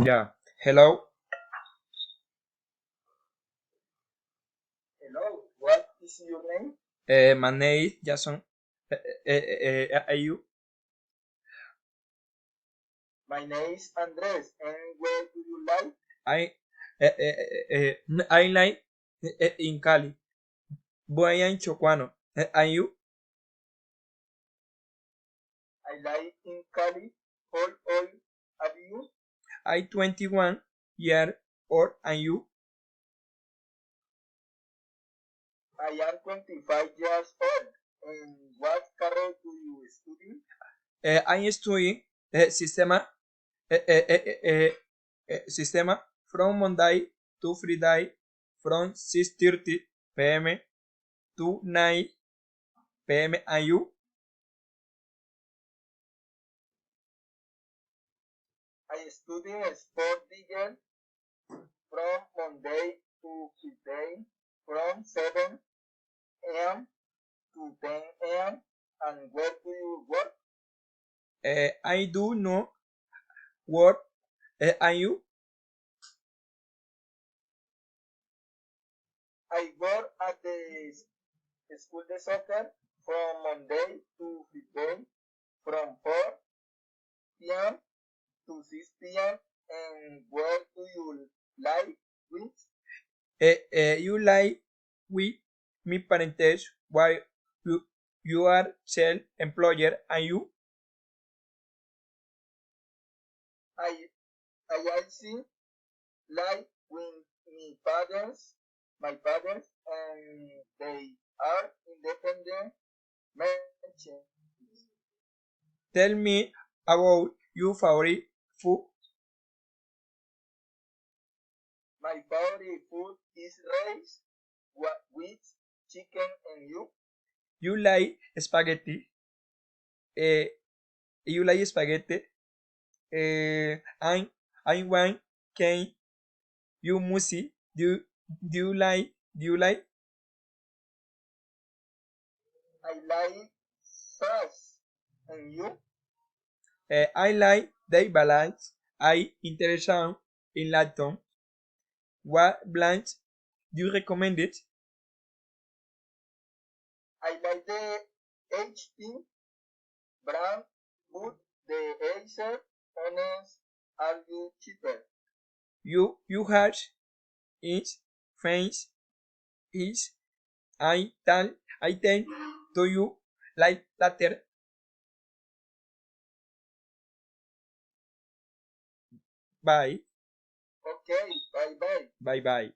Yeah. Hello. Hello, what is your name? My name is Jason. Are you? My name is Andres, and where do you live? I I like in Cali. Voy en Chocuano. Are you? I live in Cali. How old are you? I 21 year old. And you? I am 25 years old. And what career do you study? I study sistema sistema from Monday to Friday from 6:30 p.m. to 9 p.m. And you? I study sport design from Monday to Friday from 7 a.m. to 10 a.m. And where do you work? I do no work. And you? I work at the school de soccer from Monday to Friday from 4 p.m. to 6 p.m. And where do you live with? You like with mi parentage while you, you are self-employer. And you? I I see live with my parents, and they are independent merchants. Tell me about your favorite food. My favorite food is rice with chicken, and you? You like spaghetti. Uh, you like spaghetti. I want can you musi. Do you like? I like sauce, and you? I like the balance. I interested in lactose. What blend do you recommend it? I like the HP brand, but the Acer honest are you cheaper. You have is French is I tell to you like later. Bye. Okay, bye bye. Bye bye.